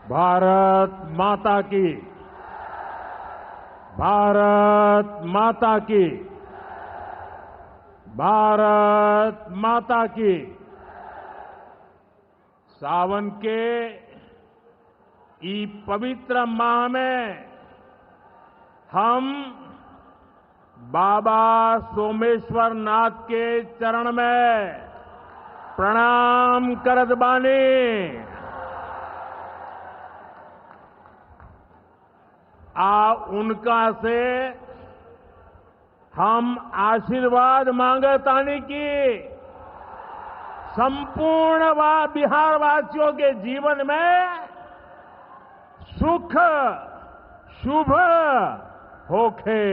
भारत माता की। भारत माता की। भारत माता की। सावन के इस पवित्र माह में हम बाबा सोमेश्वर नाथ के चरण में प्रणाम करत बानी। उनका से हम आशीर्वाद मांगतानी की संपूर्ण बिहार वासियों के जीवन में सुख शुभ होखे।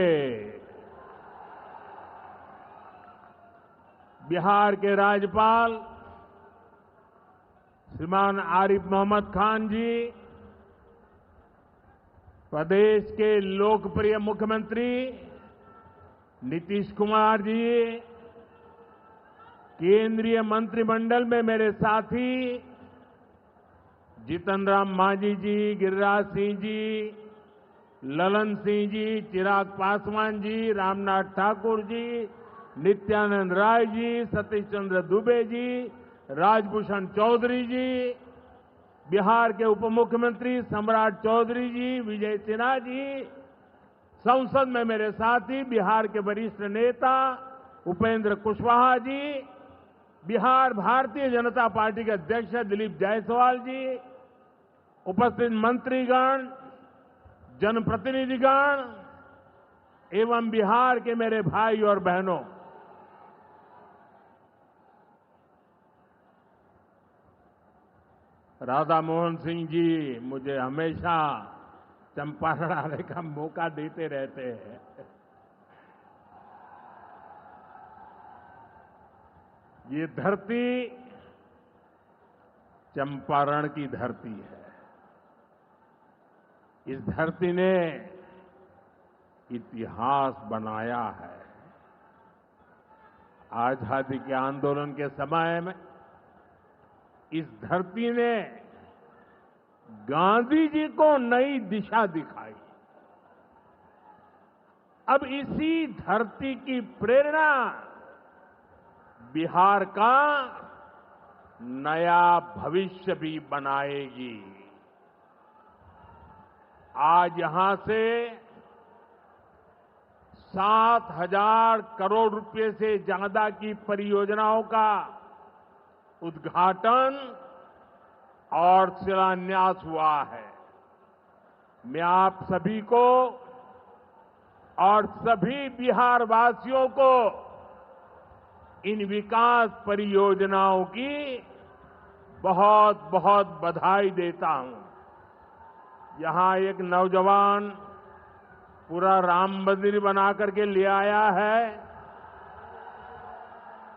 बिहार के राज्यपाल श्रीमान आरिफ मोहम्मद खान जी, प्रदेश के लोकप्रिय मुख्यमंत्री नीतीश कुमार जी, केंद्रीय मंत्रिमंडल में मेरे साथी जीतन राम मांझी जी, गिरिराज सिंह जी, ललन सिंह जी, चिराग पासवान जी, रामनाथ ठाकुर जी, नित्यानंद राय जी, सतीश चंद्र दुबे जी, राजभूषण चौधरी जी, बिहार के उप मुख्यमंत्री सम्राट चौधरी जी, विजय सिन्हा जी, संसद में मेरे साथी बिहार के वरिष्ठ नेता उपेंद्र कुशवाहा जी, बिहार भारतीय जनता पार्टी के अध्यक्ष दिलीप जायसवाल जी, उपस्थित मंत्रीगण, जनप्रतिनिधिगण एवं बिहार के मेरे भाई और बहनों, राधा मोहन सिंह जी मुझे हमेशा चंपारण आने का मौका देते रहते हैं। ये धरती चंपारण की धरती है। इस धरती ने इतिहास बनाया है। आजादी के आंदोलन के समय में इस धरती ने गांधी जी को नई दिशा दिखाई। अब इसी धरती की प्रेरणा बिहार का नया भविष्य भी बनाएगी। आज यहां से 7,000 करोड़ रुपए से ज्यादा की परियोजनाओं का उद्घाटन और शिलान्यास हुआ है। मैं आप सभी को और सभी बिहार वासियों को इन विकास परियोजनाओं की बहुत बहुत बधाई देता हूं। यहां एक नौजवान पूरा राम मंदिर बना करके ले आया है।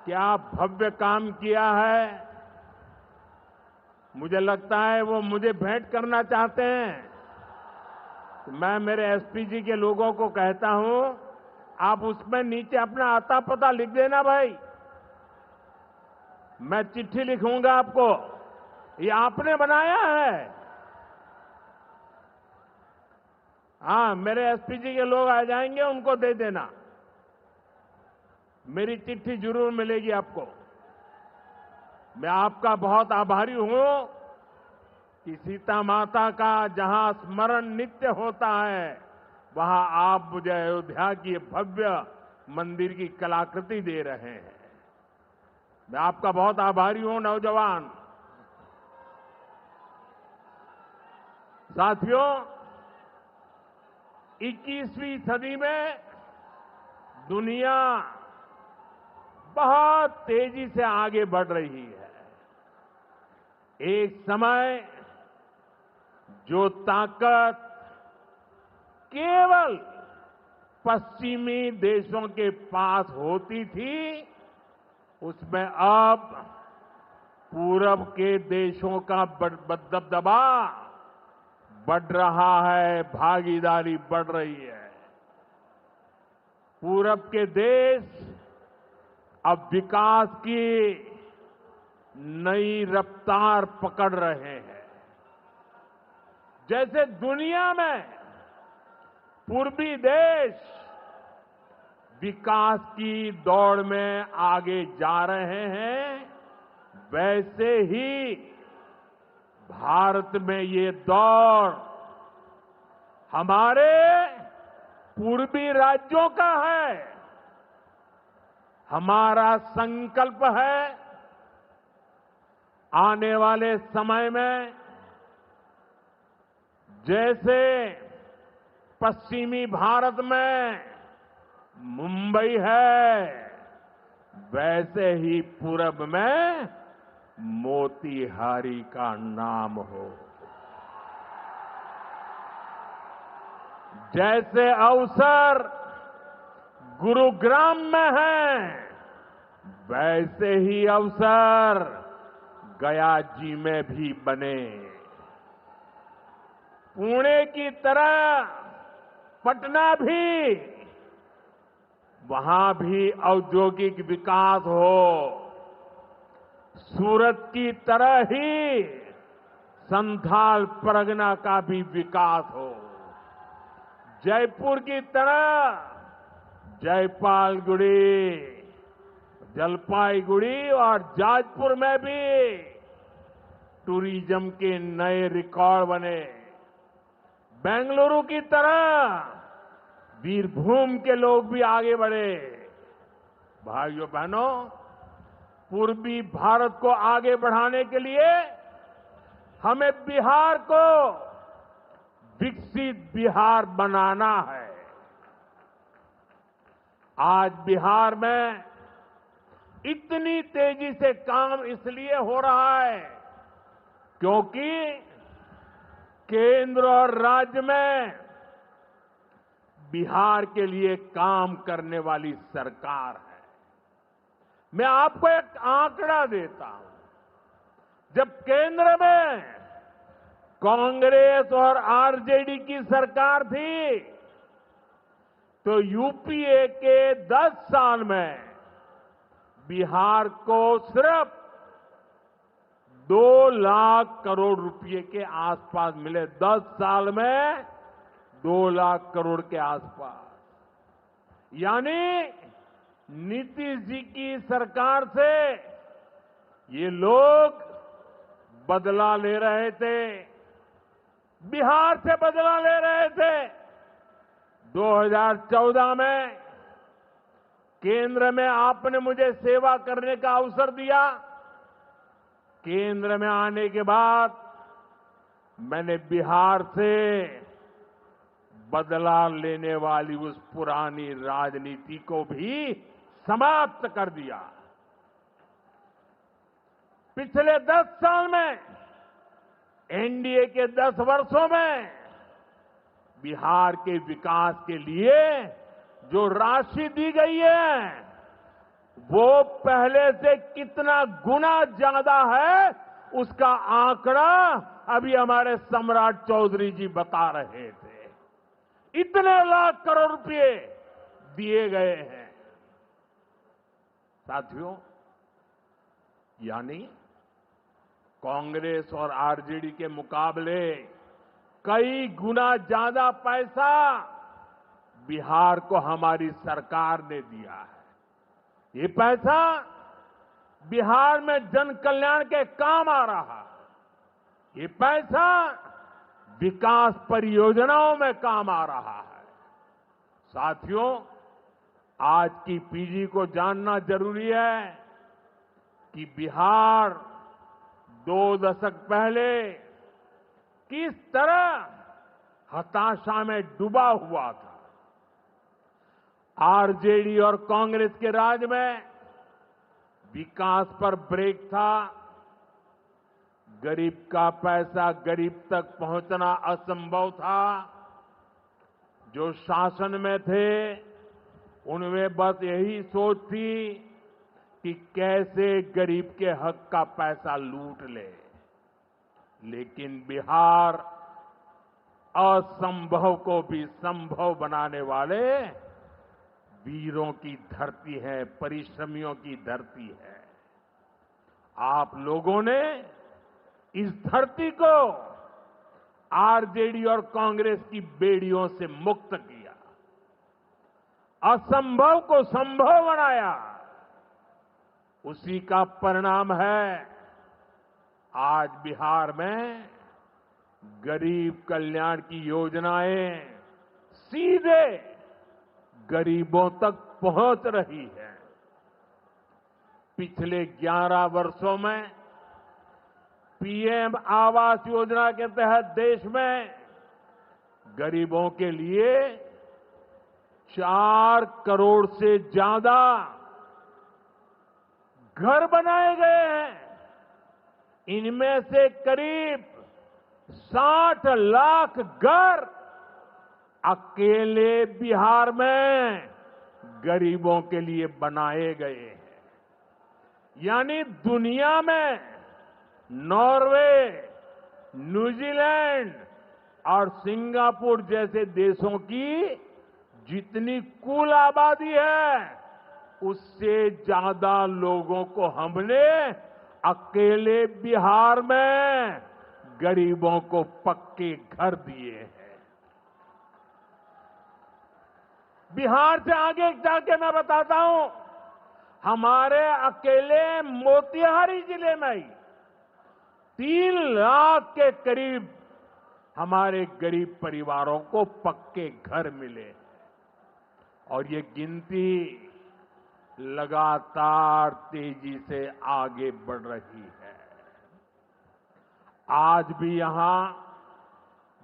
क्या भव्य काम किया है। मुझे लगता है वो मुझे भेंट करना चाहते हैं। तो मैं मेरे एसपी जी के लोगों को कहता हूं, आप उसमें नीचे अपना आता पता लिख देना भाई। मैं चिट्ठी लिखूंगा आपको, ये आपने बनाया है। हाँ, मेरे एसपी जी के लोग आ जाएंगे, उनको दे देना। मेरी चिट्ठी जरूर मिलेगी आपको। मैं आपका बहुत आभारी हूं कि सीता माता का जहां स्मरण नित्य होता है, वहां आप मुझे अयोध्या की भव्य मंदिर की कलाकृति दे रहे हैं। मैं आपका बहुत आभारी हूं नौजवान साथियों। 21वीं सदी में दुनिया बहुत तेजी से आगे बढ़ रही है। एक समय जो ताकत केवल पश्चिमी देशों के पास होती थी, उसमें अब पूरब के देशों का दबदबा बढ़ रहा है, भागीदारी बढ़ रही है। पूरब के देश अब विकास की नई रफ्तार पकड़ रहे हैं। जैसे दुनिया में पूर्वी देश विकास की दौड़ में आगे जा रहे हैं, वैसे ही भारत में ये दौर हमारे पूर्वी राज्यों का है। हमारा संकल्प है आने वाले समय में जैसे पश्चिमी भारत में मुंबई है, वैसे ही पूरब में मोतीहारी का नाम हो। जैसे अवसर गुरुग्राम में है, वैसे ही अवसर गया जी में भी बने। पुणे की तरह पटना भी, वहां भी औद्योगिक विकास हो। सूरत की तरह ही संथाल परगना का भी विकास हो। जयपुर की तरह जयपालगुड़ी, जलपाईगुड़ी और जाजपुर में भी टूरिज्म के नए रिकॉर्ड बने। बेंगलुरु की तरह वीरभूम के लोग भी आगे बढ़े। भाइयों बहनों, पूर्वी भारत को आगे बढ़ाने के लिए हमें बिहार को विकसित बिहार बनाना है। आज बिहार में इतनी तेजी से काम इसलिए हो रहा है क्योंकि केंद्र और राज्य में बिहार के लिए काम करने वाली सरकार है। मैं आपको एक आंकड़ा देता हूं। जब केंद्र में कांग्रेस और आरजेडी की सरकार थी, तो यूपीए के 10 साल में बिहार को सिर्फ 2 लाख करोड़ रुपए के आसपास मिले। 10 साल में 2 लाख करोड़ के आसपास। यानी नीतीश जी की सरकार से ये लोग बदला ले रहे थे, बिहार से बदला ले रहे थे। 2014 में केंद्र में आपने मुझे सेवा करने का अवसर दिया। केंद्र में आने के बाद मैंने बिहार से बदला लेने वाली उस पुरानी राजनीति को भी समाप्त कर दिया। पिछले 10 साल में, एनडीए के 10 वर्षों में बिहार के विकास के लिए जो राशि दी गई है, वो पहले से कितना गुना ज्यादा है, उसका आंकड़ा अभी हमारे सम्राट चौधरी जी बता रहे थे। इतने लाख करोड़ रुपए दिए गए हैं। साथियों, यानी कांग्रेस और आरजेडी के मुकाबले कई गुना ज्यादा पैसा बिहार को हमारी सरकार ने दिया है। ये पैसा बिहार में जन कल्याण के काम आ रहा है। ये पैसा विकास परियोजनाओं में काम आ रहा है। साथियों, आज की पीढ़ी को जानना जरूरी है कि बिहार 2 दशक पहले किस तरह हताशा में डूबा हुआ था। आरजेडी और कांग्रेस के राज में विकास पर ब्रेक था। गरीब का पैसा गरीब तक पहुंचना असंभव था। जो शासन में थे, उनमें बस यही सोच थी कि कैसे गरीब के हक का पैसा लूट ले। लेकिन बिहार असंभव को भी संभव बनाने वाले वीरों की धरती है, परिश्रमियों की धरती है। आप लोगों ने इस धरती को आरजेडी और कांग्रेस की बेड़ियों से मुक्त किया, असंभव को संभव बनाया। उसी का परिणाम है आज बिहार में गरीब कल्याण की योजनाएं सीधे गरीबों तक पहुंच रही है। पिछले 11 वर्षों में पीएम आवास योजना के तहत देश में गरीबों के लिए 4 करोड़ से ज्यादा घर बनाए गए हैं। इनमें से करीब 60 लाख घर अकेले बिहार में गरीबों के लिए बनाए गए हैं। यानी दुनिया में नॉर्वे, न्यूजीलैंड और सिंगापुर जैसे देशों की जितनी कुल आबादी है, उससे ज्यादा लोगों को हमने अकेले बिहार में गरीबों को पक्के घर दिए हैं। बिहार से आगे जाके मैं बताता हूं, हमारे अकेले मोतिहारी जिले में ही 3 लाख के करीब हमारे गरीब परिवारों को पक्के घर मिले और ये गिनती लगातार तेजी से आगे बढ़ रही है। आज भी यहां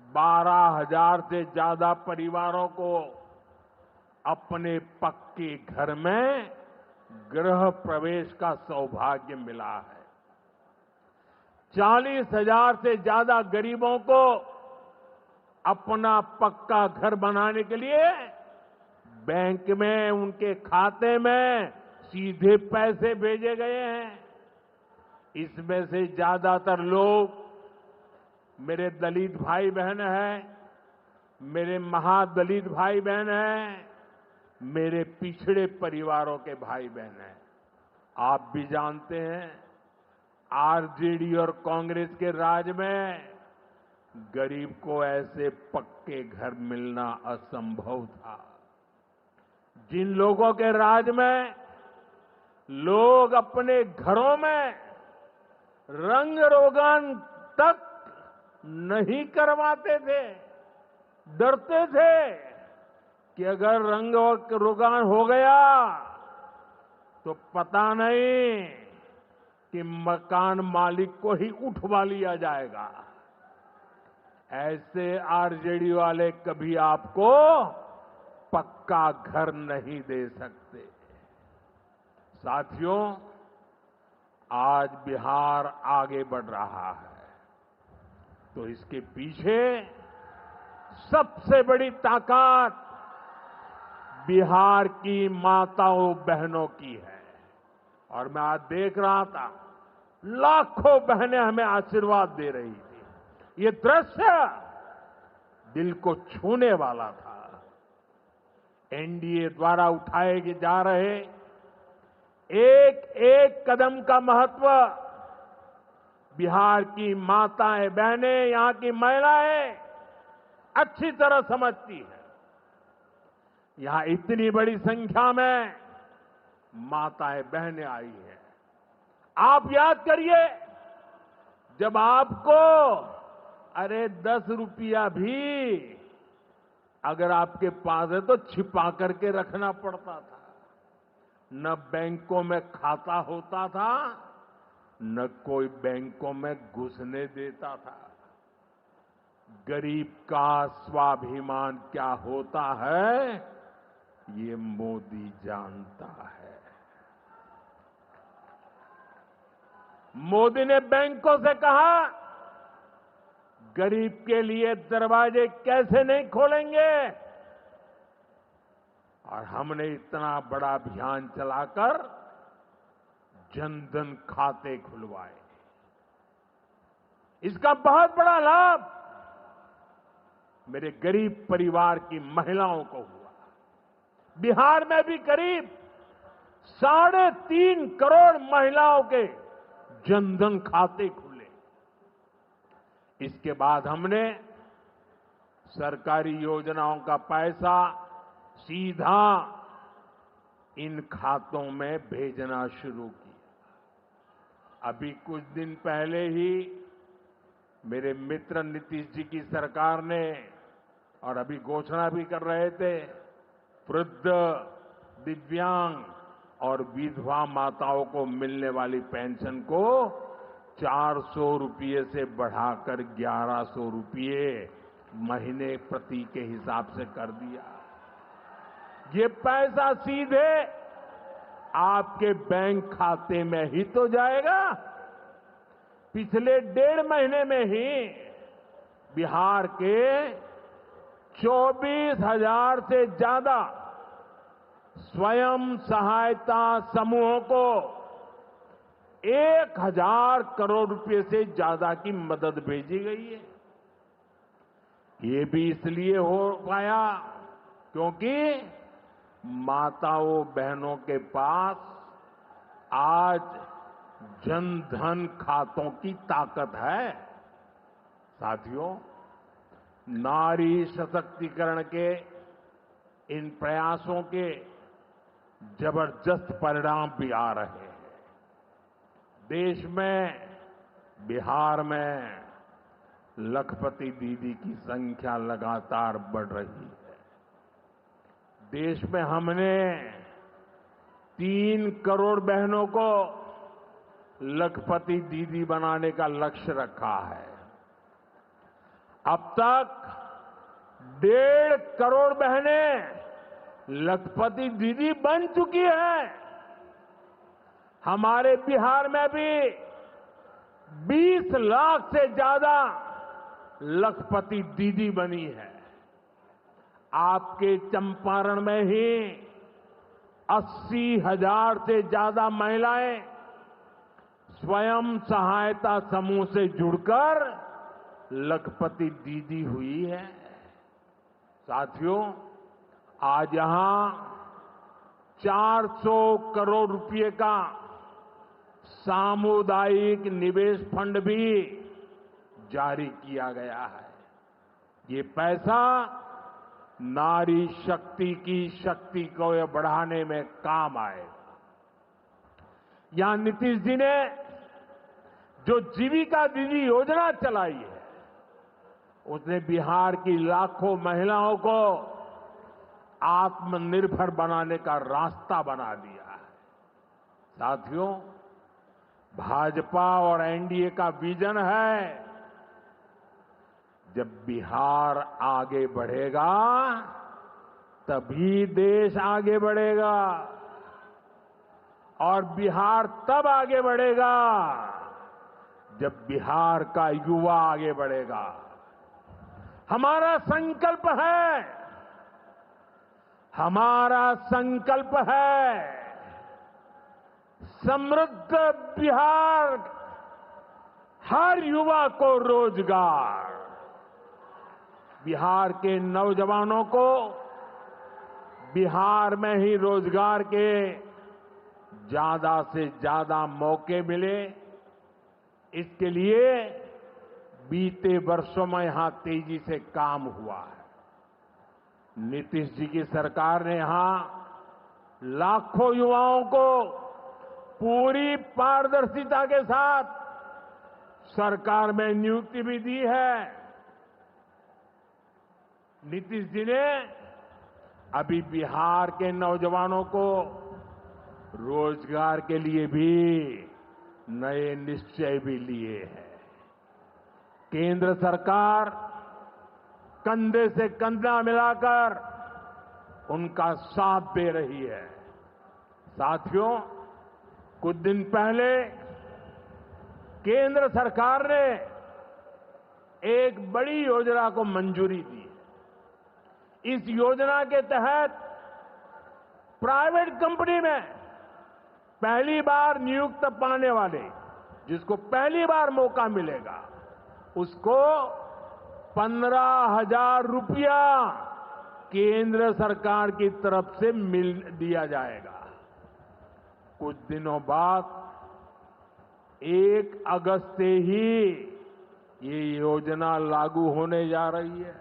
12,000 से ज्यादा परिवारों को अपने पक्के घर में गृह प्रवेश का सौभाग्य मिला है। 40,000 से ज्यादा गरीबों को अपना पक्का घर बनाने के लिए बैंक में उनके खाते में सीधे पैसे भेजे गए हैं। इसमें से ज्यादातर लोग मेरे दलित भाई बहन हैं, मेरे महादलित भाई बहन हैं, मेरे पिछड़े परिवारों के भाई बहन हैं। आप भी जानते हैं, आरजेडी और कांग्रेस के राज में गरीब को ऐसे पक्के घर मिलना असंभव था। जिन लोगों के राज में लोग अपने घरों में रंग रोगन तक नहीं करवाते थे, डरते थे कि अगर रंग रोगन हो गया तो पता नहीं कि मकान मालिक को ही उठवा लिया जाएगा। ऐसे आरजेडी वाले कभी आपको पक्का घर नहीं दे सकते। साथियों, आज बिहार आगे बढ़ रहा है तो इसके पीछे सबसे बड़ी ताकत बिहार की माताओं बहनों की है। और मैं आज देख रहा था, लाखों बहनें हमें आशीर्वाद दे रही थी। ये दृश्य दिल को छूने वाला था। एनडीए द्वारा उठाए जा रहे एक एक कदम का महत्व बिहार की माताएं बहनें, यहां की महिलाएं अच्छी तरह समझती है। यहां इतनी बड़ी संख्या में माताएं बहनें आई हैं। आप याद करिए, जब आपको 10 रुपया भी अगर आपके पास है तो छिपा करके रखना पड़ता था। न बैंकों में खाता होता था, न कोई बैंकों में घुसने देता था। गरीब का स्वाभिमान क्या होता है, ये मोदी जानता है। मोदी ने बैंकों से कहा, गरीब के लिए दरवाजे कैसे नहीं खोलेंगे, और हमने इतना बड़ा अभियान चलाकर जनधन खाते खुलवाए। इसका बहुत बड़ा लाभ मेरे गरीब परिवार की महिलाओं को हुआ। बिहार में भी करीब 3.5 करोड़ महिलाओं के जनधन खाते खुले। इसके बाद हमने सरकारी योजनाओं का पैसा सीधा इन खातों में भेजना शुरू किया। अभी कुछ दिन पहले ही मेरे मित्र नीतीश जी की सरकार ने, और अभी घोषणा भी कर रहे थे, वृद्ध, दिव्यांग और विधवा माताओं को मिलने वाली पेंशन को 400 रुपये से बढ़ाकर 1100 रुपये महीने प्रति के हिसाब से कर दिया। ये पैसा सीधे आपके बैंक खाते में ही तो जाएगा। पिछले 1.5 महीने में ही बिहार के 24,000 से ज्यादा स्वयं सहायता समूहों को 1,000 करोड़ रुपए से ज्यादा की मदद भेजी गई है। ये भी इसलिए हो पाया क्योंकि माताओं बहनों के पास आज जन धन खातों की ताकत है। साथियों, नारी सशक्तिकरण के इन प्रयासों के जबरदस्त परिणाम भी आ रहे हैं। देश में, बिहार में लखपति दीदी की संख्या लगातार बढ़ रही है। देश में हमने 3 करोड़ बहनों को लखपति दीदी बनाने का लक्ष्य रखा है। अब तक 1.5 करोड़ बहनें लखपति दीदी बन चुकी हैं। हमारे बिहार में भी 20 लाख से ज्यादा लखपति दीदी बनी है। आपके चंपारण में ही 80,000 से ज्यादा महिलाएं स्वयं सहायता समूह से जुड़कर लखपति दीदी हुई है। साथियों, आज यहां 400 करोड़ रुपए का सामुदायिक निवेश फंड भी जारी किया गया है। ये पैसा नारी शक्ति की शक्ति को बढ़ाने में काम आएगा। यहां नीतीश जी ने जो जीविका दीदी योजना चलाई है, उसने बिहार की लाखों महिलाओं को आत्मनिर्भर बनाने का रास्ता बना दिया है। साथियों, भाजपा और एनडीए का विजन है, जब बिहार आगे बढ़ेगा तभी देश आगे बढ़ेगा, और बिहार तब आगे बढ़ेगा जब बिहार का युवा आगे बढ़ेगा। हमारा संकल्प है, हमारा संकल्प है समृद्ध बिहार, हर युवा को रोजगार। बिहार के नौजवानों को बिहार में ही रोजगार के ज्यादा से ज्यादा मौके मिले, इसके लिए बीते वर्षों में यहां तेजी से काम हुआ है। नीतीश जी की सरकार ने यहां लाखों युवाओं को पूरी पारदर्शिता के साथ सरकार में नियुक्ति भी दी है। नीतीश जी ने अभी बिहार के नौजवानों को रोजगार के लिए भी नए निश्चय भी लिए हैं। केंद्र सरकार कंधे से कंधा मिलाकर उनका साथ दे रही है। साथियों, कुछ दिन पहले केंद्र सरकार ने एक बड़ी योजना को मंजूरी दी। इस योजना के तहत प्राइवेट कंपनी में पहली बार नियुक्त पाने वाले, जिसको पहली बार मौका मिलेगा, उसको 15,000 रुपया केंद्र सरकार की तरफ से दिया जाएगा। कुछ दिनों बाद 1 अगस्त से ही ये योजना लागू होने जा रही है।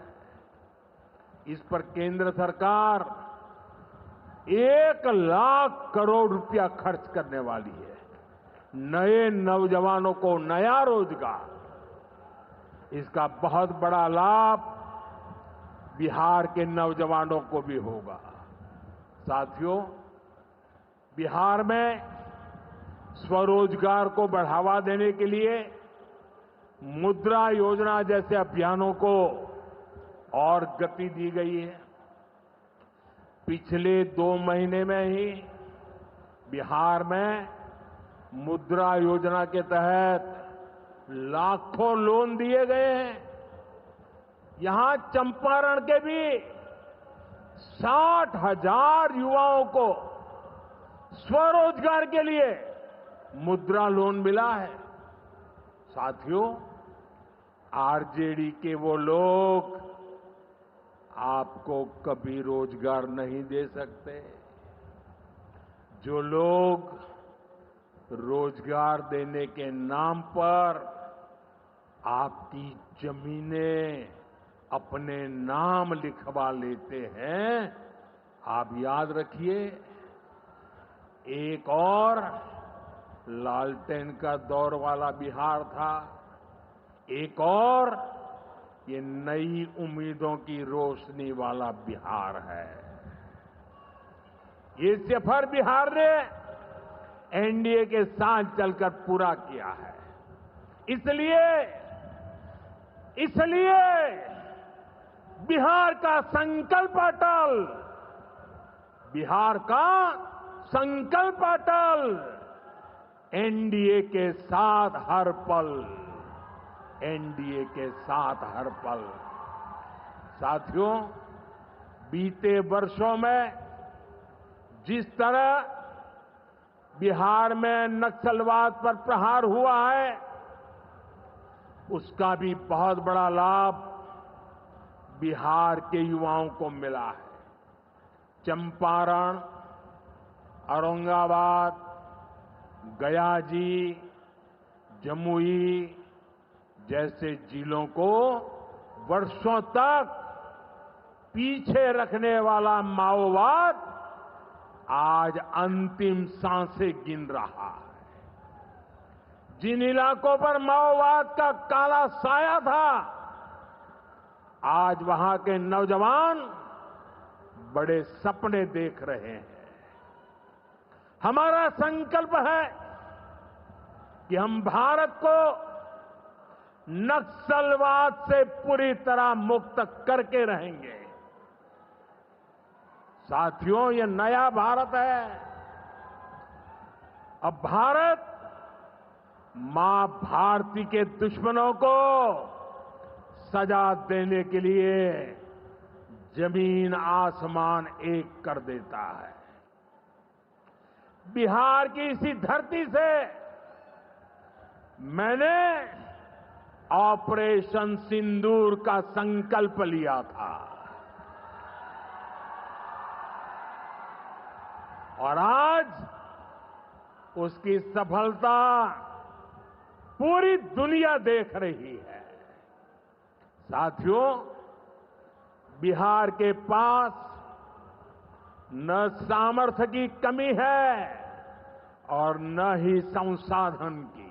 इस पर केंद्र सरकार 1,00,000 करोड़ रुपया खर्च करने वाली है। नए नौजवानों को नया रोजगार, इसका बहुत बड़ा लाभ बिहार के नौजवानों को भी होगा। साथियों, बिहार में स्वरोजगार को बढ़ावा देने के लिए मुद्रा योजना जैसे अभियानों को और गति दी गई है। पिछले 2 महीने में ही बिहार में मुद्रा योजना के तहत लाखों लोन दिए गए हैं। यहां चंपारण के भी 60,000 युवाओं को स्वरोजगार के लिए मुद्रा लोन मिला है। साथियों, आरजेडी के वो लोग आपको कभी रोजगार नहीं दे सकते। जो लोग रोजगार देने के नाम पर आपकी जमीनें अपने नाम लिखवा लेते हैं, आप याद रखिए, एक और लालटेन का दौर वाला बिहार था, एक और ये नई उम्मीदों की रोशनी वाला बिहार है। ये सफर बिहार ने एनडीए के साथ चलकर पूरा किया है। इसलिए बिहार का संकल्प अटल, बिहार का संकल्प अटल, एनडीए के साथ हर पल, एनडीए के साथ हर पल। साथियों, बीते वर्षों में जिस तरह बिहार में नक्सलवाद पर प्रहार हुआ है, उसका भी बहुत बड़ा लाभ बिहार के युवाओं को मिला है। चंपारण, औरंगाबाद, गया जी, जमुई जैसे जिलों को वर्षों तक पीछे रखने वाला माओवाद आज अंतिम सांसें गिन रहा है। जिन इलाकों पर माओवाद का काला साया था, आज वहां के नौजवान बड़े सपने देख रहे हैं। हमारा संकल्प है कि हम भारत को नक्सलवाद से पूरी तरह मुक्त करके रहेंगे। साथियों, ये नया भारत है। अब भारत मां भारती के दुश्मनों को सजा देने के लिए जमीन आसमान एक कर देता है। बिहार की इसी धरती से मैंने ऑपरेशन सिंदूर का संकल्प लिया था और आज उसकी सफलता पूरी दुनिया देख रही है। साथियों, बिहार के पास न सामर्थ्य की कमी है और न ही संसाधन की।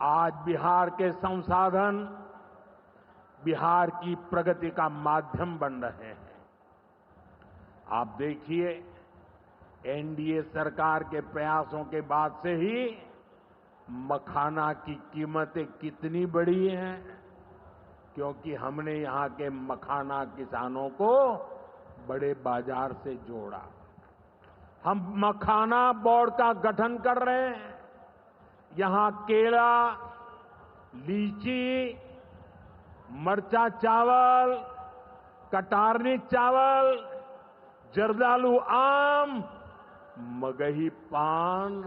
आज बिहार के संसाधन बिहार की प्रगति का माध्यम बन रहे हैं। आप देखिए, एनडीए सरकार के प्रयासों के बाद से ही मखाना की कीमतें कितनी बढ़ी हैं, क्योंकि हमने यहां के मखाना किसानों को बड़े बाजार से जोड़ा। हम मखाना बोर्ड का गठन कर रहे हैं। यहां केला, लीची, मरचा चावल, कटारनी चावल, जर्दालू आम, मगही पान,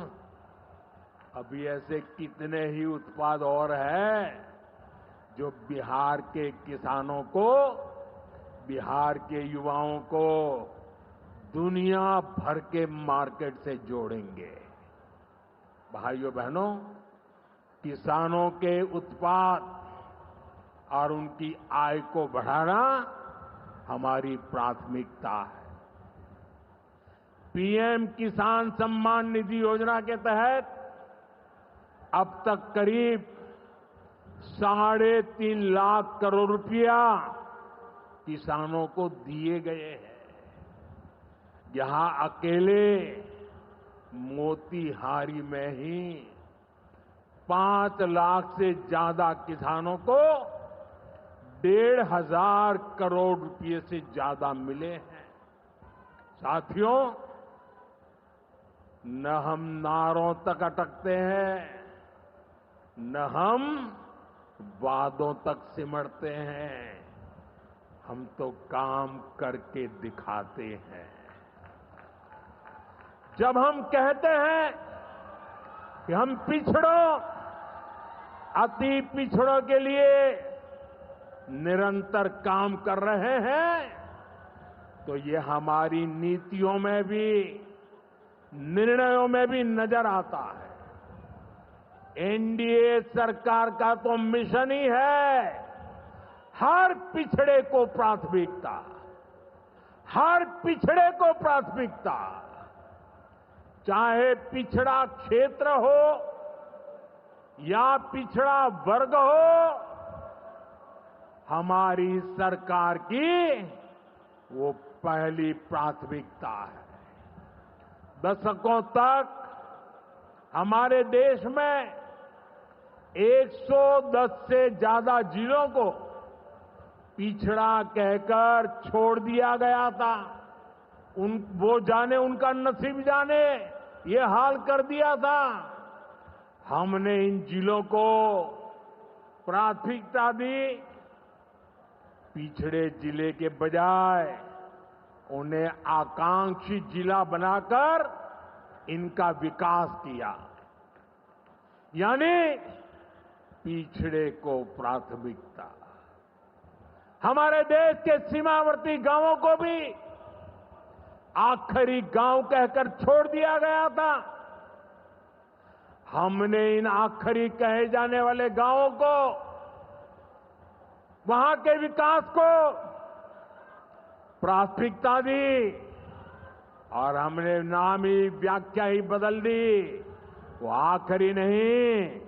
अभी ऐसे कितने ही उत्पाद और हैं जो बिहार के किसानों को, बिहार के युवाओं को दुनिया भर के मार्केट से जोड़ेंगे। भाइयों बहनों, किसानों के उत्पाद और उनकी आय को बढ़ाना हमारी प्राथमिकता है। पीएम किसान सम्मान निधि योजना के तहत अब तक करीब 3.5 लाख करोड़ रुपया किसानों को दिए गए हैं। यहां अकेले मोतीहारी में ही 5 लाख से ज्यादा किसानों को 1,500 करोड़ रुपए से ज्यादा मिले हैं। साथियों, न हम नारों तक अटकते हैं, न हम वादों तक सिमटते हैं, हम तो काम करके दिखाते हैं। जब हम कहते हैं कि हम पिछड़ों, अति पिछड़ों के लिए निरंतर काम कर रहे हैं, तो ये हमारी नीतियों में भी, निर्णयों में भी नजर आता है। एनडीए सरकार का तो मिशन ही है हर पिछड़े को प्राथमिकता, हर पिछड़े को प्राथमिकता, चाहे पिछड़ा क्षेत्र हो या पिछड़ा वर्ग हो, हमारी सरकार की वो पहली प्राथमिकता है। दशकों तक हमारे देश में 110 से ज्यादा जिलों को पिछड़ा कहकर छोड़ दिया गया था। वो जाने, उनका नसीब जाने, ये हाल कर दिया था। हमने इन जिलों को प्राथमिकता दी। पिछड़े जिले के बजाय उन्हें आकांक्षी जिला बनाकर इनका विकास किया, यानी पिछड़े को प्राथमिकता। हमारे देश के सीमावर्ती गांवों को भी आखिरी गांव कहकर छोड़ दिया गया था। हमने इन आखिरी कहे जाने वाले गांवों को, वहां के विकास को प्राथमिकता दी और हमने नाम ही, व्याख्या ही बदल दी। वो आखिरी नहीं,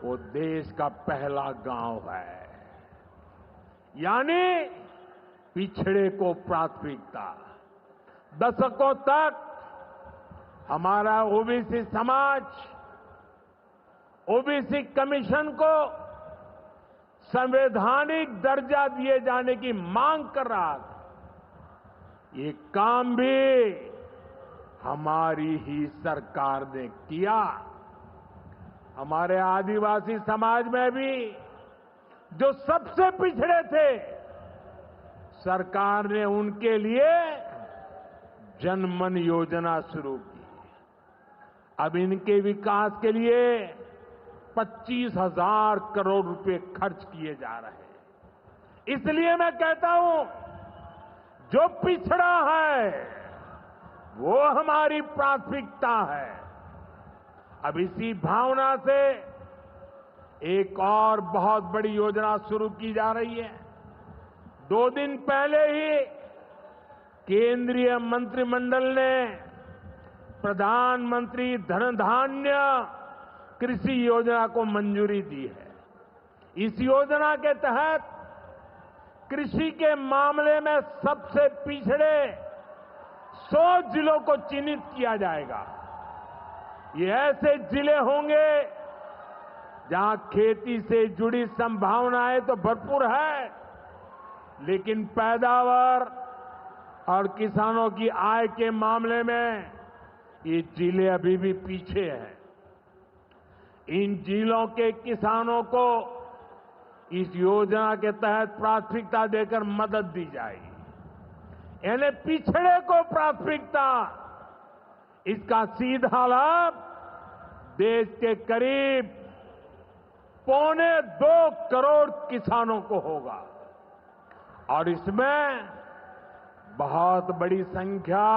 वो देश का पहला गांव है, यानी पिछड़े को प्राथमिकता। दशकों तक हमारा ओबीसी समाज ओबीसी कमीशन को संवैधानिक दर्जा दिए जाने की मांग कर रहा था। ये काम भी हमारी ही सरकार ने किया। हमारे आदिवासी समाज में भी जो सबसे पिछड़े थे, सरकार ने उनके लिए जनमन योजना शुरू की। अब इनके विकास के लिए 25,000 करोड़ रुपए खर्च किए जा रहे हैं। इसलिए मैं कहता हूं, जो पिछड़ा है वो हमारी प्राथमिकता है। अब इसी भावना से एक और बहुत बड़ी योजना शुरू की जा रही है। 2 दिन पहले ही केंद्रीय मंत्रिमंडल ने प्रधानमंत्री धन धान्य कृषि योजना को मंजूरी दी है। इस योजना के तहत कृषि के मामले में सबसे पिछड़े 100 जिलों को चिन्हित किया जाएगा। ये ऐसे जिले होंगे जहां खेती से जुड़ी संभावनाएं तो भरपूर है, लेकिन पैदावार और किसानों की आय के मामले में ये जिले अभी भी पीछे हैं। इन जिलों के किसानों को इस योजना के तहत प्राथमिकता देकर मदद दी जाएगी। यानी पिछड़े को प्राथमिकता। इसका सीधा लाभ देश के करीब 2.25 करोड़ किसानों को होगा और इसमें बहुत बड़ी संख्या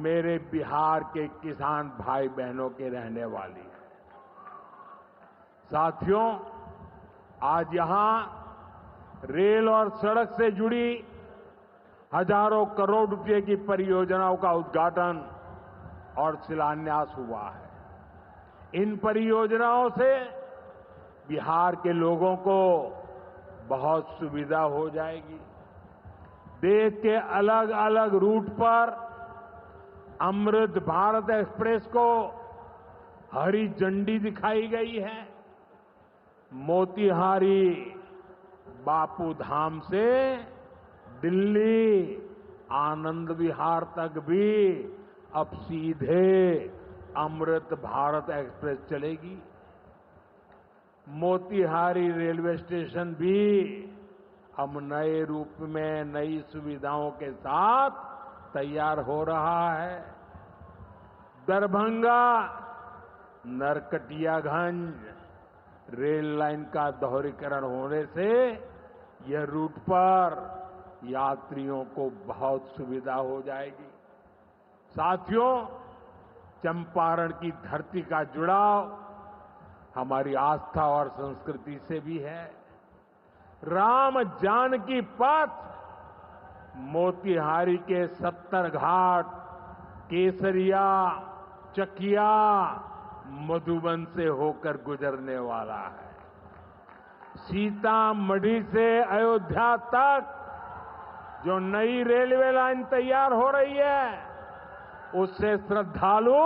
मेरे बिहार के किसान भाई बहनों के रहने वाली है। साथियों, आज यहां रेल और सड़क से जुड़ी हजारों करोड़ रुपए की परियोजनाओं का उद्घाटन और शिलान्यास हुआ है। इन परियोजनाओं से बिहार के लोगों को बहुत सुविधा हो जाएगी। देश के अलग अलग रूट पर अमृत भारत एक्सप्रेस को हरी झंडी दिखाई गई है। मोतिहारी बापू धाम से दिल्ली आनंद विहार तक भी अब सीधे अमृत भारत एक्सप्रेस चलेगी। मोतिहारी रेलवे स्टेशन भी अब नए रूप में नई सुविधाओं के साथ तैयार हो रहा है। दरभंगा नरकटियागंज रेल लाइन का दोहरीकरण होने से यह रूट पर यात्रियों को बहुत सुविधा हो जाएगी। साथियों, चंपारण की धरती का जुड़ाव हमारी आस्था और संस्कृति से भी है। राम जानकी पथ मोतिहारी के 70 घाट केसरिया, चकिया, मधुबन से होकर गुजरने वाला है। सीतामढ़ी से अयोध्या तक जो नई रेलवे लाइन तैयार हो रही है, उससे श्रद्धालु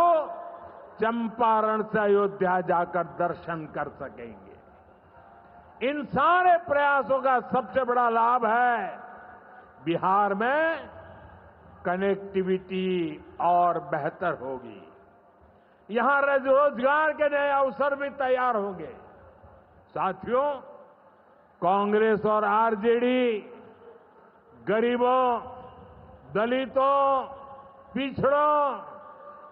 चंपारण से अयोध्या जाकर दर्शन कर सकेंगे। इन सारे प्रयासों का सबसे बड़ा लाभ है बिहार में कनेक्टिविटी और बेहतर होगी। यहां रोजगार के नए अवसर भी तैयार होंगे। साथियों, कांग्रेस और आरजेडी गरीबों, दलितों, पिछड़ों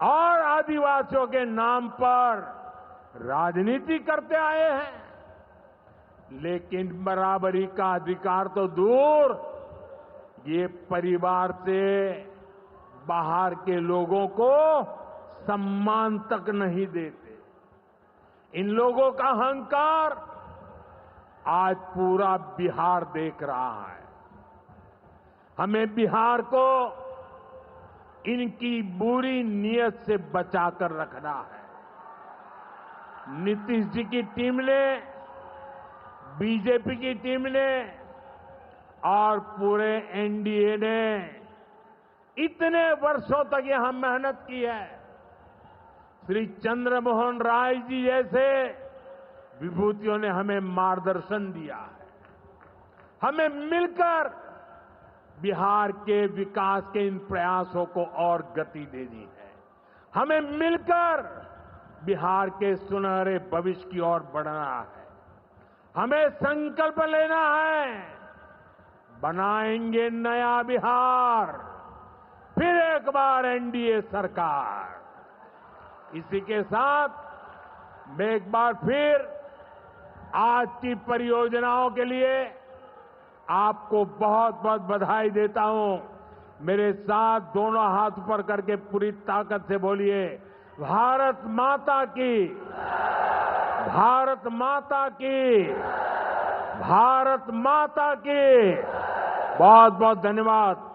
और आदिवासियों के नाम पर राजनीति करते आए हैं, लेकिन बराबरी का अधिकार तो दूर, ये परिवार से बाहर के लोगों को सम्मान तक नहीं देते। इन लोगों का अहंकार आज पूरा बिहार देख रहा है। हमें बिहार को इनकी बुरी नीयत से बचाकर रखना है। नीतीश जी की टीम ने, बीजेपी की टीम ने और पूरे एनडीए ने इतने वर्षों तक यहां मेहनत की है। श्री चंद्रमोहन राय जी जैसे विभूतियों ने हमें मार्गदर्शन दिया है। हमें मिलकर बिहार के विकास के इन प्रयासों को और गति देनी है। हमें मिलकर बिहार के सुनहरे भविष्य की ओर बढ़ना है। हमें संकल्प लेना है, बनाएंगे नया बिहार, फिर एक बार एनडीए सरकार। इसी के साथ मैं एक बार फिर आज की परियोजनाओं के लिए आपको बहुत बहुत बधाई देता हूं। मेरे साथ दोनों हाथ ऊपर करके पूरी ताकत से बोलिए, भारत माता की, भारत माता की, भारत माता की। बहुत बहुत धन्यवाद।